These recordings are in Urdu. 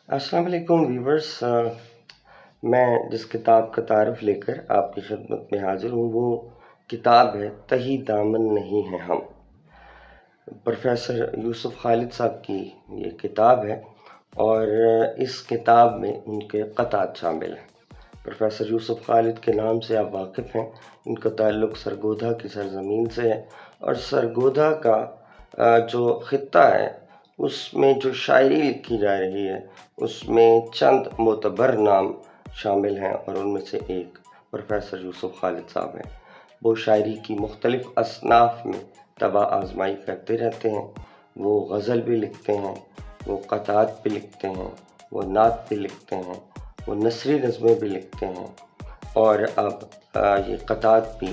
السلام علیکم ویورز، میں جس کتاب کا تعارف لے کر آپ کی خدمت میں حاضر ہوں وہ کتاب ہے تہی دامن نہیں ہے ہم۔ پروفیسر یوسف خالد صاحب کی یہ کتاب ہے اور اس کتاب میں ان کے قطعات شامل ہیں۔ پروفیسر یوسف خالد کے نام سے آپ واقف ہیں، ان کا تعلق سرگودھا کی سرزمین سے ہے اور سرگودھا کا جو خطہ ہے اس میں جو شاعری لکھی جا رہی ہے اس میں چند معتبر نام شامل ہیں اور ان میں سے ایک پروفیسر یوسف خالد صاحب ہیں۔ وہ شاعری کی مختلف اصناف میں طبع آزمائی کرتے رہتے ہیں، وہ غزل بھی لکھتے ہیں، وہ قطعات بھی لکھتے ہیں، وہ نعت بھی لکھتے ہیں، وہ نثری نظمیں بھی لکھتے ہیں اور اب یہ قطعات بھی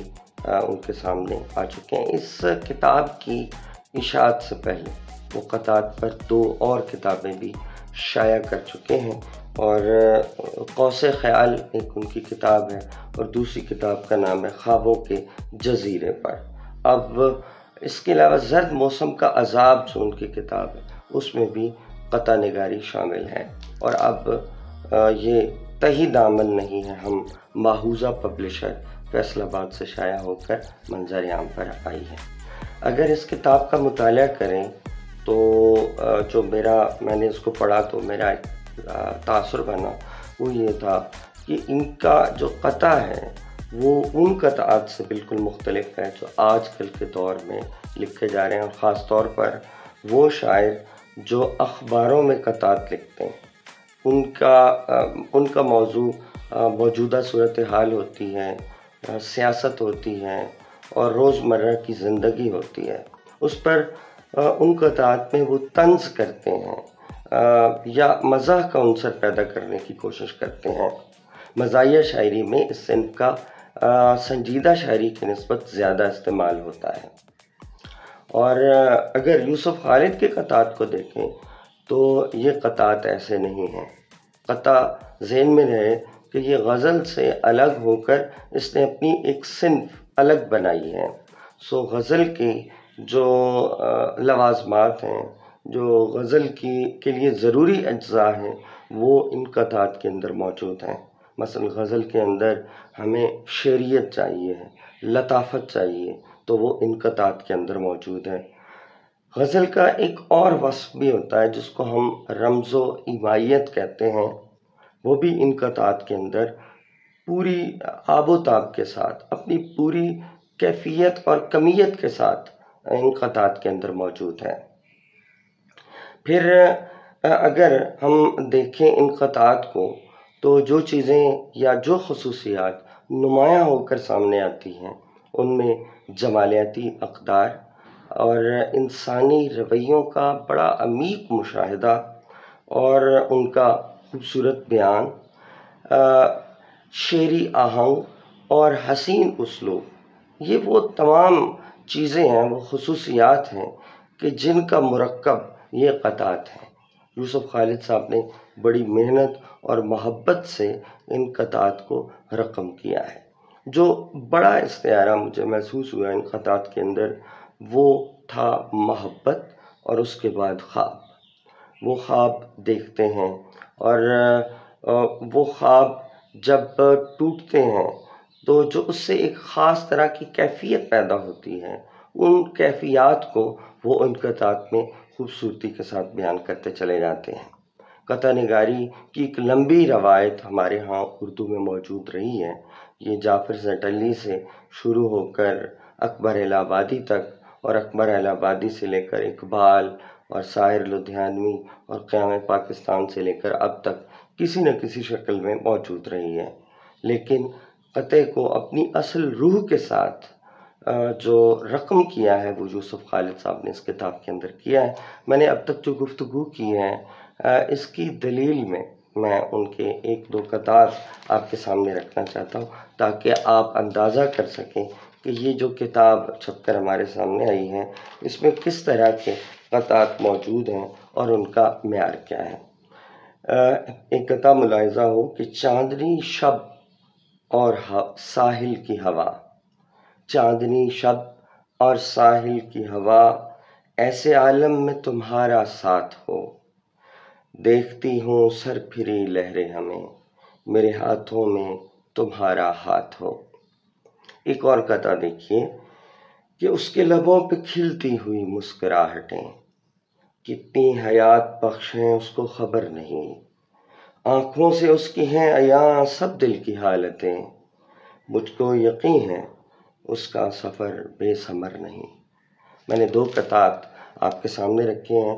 ان کے سامنے آ چکے ہیں۔ اس کتاب کی اشاعت سے پہلے وہ قطعات پر 2 اور کتابیں بھی شائع کر چکے ہیں اور قوس خیال ایک ان کی کتاب ہے اور دوسری کتاب کا نام ہے خوابوں کے جزیرے پر۔ اب اس کے علاوہ زرد موسم کا عذاب جو ان کی کتاب ہے اس میں بھی قطع نگاری شامل ہے اور اب یہ تہی دامن نہیں ہے ہم ماحوزہ پبلشر فیصل آباد سے شائع ہو کر منظر عام پر آئی ہے۔ اگر اس کتاب کا مطالعہ کریں تو جو میں نے اس کو پڑھا تو میرا ایک تاثر بنا وہ یہ تھا کہ ان کا جو قطع ہے وہ ان قطعات سے بالکل مختلف ہے جو آج کل کے دور میں لکھے جا رہے ہیں، اور خاص طور پر وہ شاعر جو اخباروں میں قطعات لکھتے ہیں ان کا موضوع موجودہ صورتحال ہوتی ہے، سیاست ہوتی ہے اور روزمرہ کی زندگی ہوتی ہے۔ اس پر ان قطعات میں وہ طنز کرتے ہیں یا مزاح کا عنصر پیدا کرنے کی کوشش کرتے ہیں۔ مزاحیہ شاعری میں اس صنف کا سنجیدہ شاعری کی نسبت زیادہ استعمال ہوتا ہے، اور اگر یوسف خالد کے قطعات کو دیکھیں تو یہ قطعات ایسے نہیں ہیں۔ قطع ذہن میں رہے کہ یہ غزل سے الگ ہو کر اس نے اپنی ایک صنف الگ بنائی ہے۔ غزل کی جو لوازمات ہیں، جو غزل کے لیے ضروری اجزاء ہیں وہ ان قطعات کے اندر موجود ہیں۔ مثلا غزل کے اندر ہمیں شعریت چاہیے، لطافت چاہیے، تو وہ ان قطعات کے اندر موجود ہے۔ غزل کا ایک اور وصف بھی ہوتا ہے جس کو ہم رمز و ایمائیت کہتے ہیں، وہ بھی ان قطعات کے اندر پوری آب و تاب کے ساتھ اپنی پوری کیفیت اور کمیت کے ساتھ ان قطعات کے اندر موجود ہے۔ پھر اگر ہم دیکھیں ان قطعات کو تو جو چیزیں یا جو خصوصیات نمایاں ہو کر سامنے آتی ہیں ان میں جمالیاتی اقدار اور انسانی رویوں کا بڑا عمیق مشاہدہ اور ان کا خوبصورت بیان، شعری آہنگ اور حسین اسلوب، یہ وہ تمام چیزیں ہیں، وہ خصوصیات ہیں کہ جن کا مرکب یہ قطعات ہیں۔ یوسف خالد صاحب نے بڑی محنت اور محبت سے ان قطعات کو رقم کیا ہے۔ جو بڑا استعارہ مجھے محسوس ہوا ان قطعات کے اندر وہ تھا محبت اور اس کے بعد خواب۔ وہ خواب دیکھتے ہیں اور وہ خواب جب ٹوٹتے ہیں تو جو اس سے ایک خاص طرح کی کیفیت پیدا ہوتی ہے، ان کیفیات کو وہ ان قطعات میں خوبصورتی کے ساتھ بیان کرتے چلے جاتے ہیں۔ قطع نگاری کی ایک لمبی روایت ہمارے ہاں اردو میں موجود رہی ہے۔ یہ جعفر زیڈلی سے شروع ہو کر اکبر الہ آبادی تک، اور اکبر الہ آبادی سے لے کر اقبال اور ساحر لدھیانوی اور قیام پاکستان سے لے کر اب تک کسی نہ کسی شکل میں موجود رہی ہے۔ لیکن قطع کو اپنی اصل روح کے ساتھ جو رقم کیا ہے وہ یوسف خالد صاحب نے اس کتاب کے اندر کیا ہے۔ میں نے اب تک جو گفتگو کی ہے اس کی دلیل میں ان کے 1-2 قطعات آپ کے سامنے رکھنا چاہتا ہوں تاکہ آپ اندازہ کر سکیں کہ یہ جو کتاب چھپ کر ہمارے سامنے آئی ہے اس میں کس طرح کے قطعات موجود ہیں اور ان کا معیار کیا ہے۔ ایک قطعہ ملاحظہ ہو کہ چاندنی شب اور ساحل کی ہوا، چاندنی شب اور ساحل کی ہوا، ایسے عالم میں تمہارا ساتھ ہو، دیکھتی ہوں سر پھری لہریں ہمیں، میرے ہاتھوں میں تمہارا ہاتھ ہو۔ ایک اور قطعہ دیکھیے کہ اس کے لبوں پہ کھلتی ہوئی مسکراہٹیں، کتنی حیات بخش ہیں اس کو خبر نہیں، آنکھوں سے اس کی ہیں عیاں سب دل کی حالتیں، مجھ کو یقین ہے اس کا سفر بے ثمر نہیں۔ میں نے 2 قطعات آپ کے سامنے رکھے ہیں۔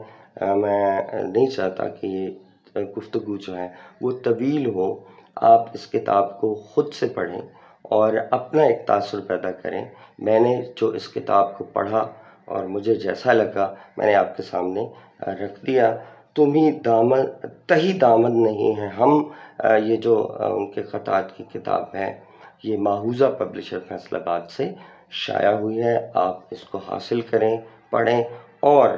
میں نہیں چاہتا کہ یہ گفتگو جو ہے وہ طویل ہو، آپ اس کتاب کو خود سے پڑھیں اور اپنا ایک تاثر پیدا کریں۔ میں نے جو اس کتاب کو پڑھا اور مجھے جیسا لگا میں نے آپ کے سامنے رکھ دیا۔ تہی دامن نہیں ہے ہم، یہ جو ان کے خطات کی کتاب ہے یہ ماحوزہ پبلشر فیصل آباد سے شائع ہوئی ہے۔ آپ اس کو حاصل کریں، پڑھیں اور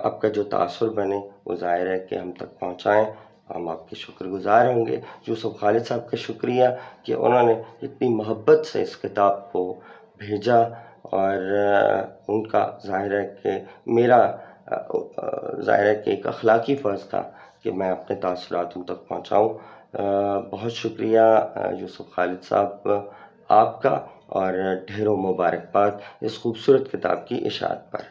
آپ کا جو تاثر بنے وہ ظاہر ہے کہ ہم تک پہنچائیں۔ ہم آپ کے شکر گزار ہوں گے۔ یوسف خالد صاحب کا شکریہ کہ انہوں نے اتنی محبت سے اس کتاب کو بھیجا، اور ان کا ظاہر ہے کہ میرا ظاہر ہے کہ ایک اخلاقی فرض تھا کہ میں اپنے تاثرات ان تک پہنچاؤں۔ بہت شکریہ یوسف خالد صاحب آپ کا، اور ڈھیروں مبارکباد اس خوبصورت کتاب کی اشاعت پر۔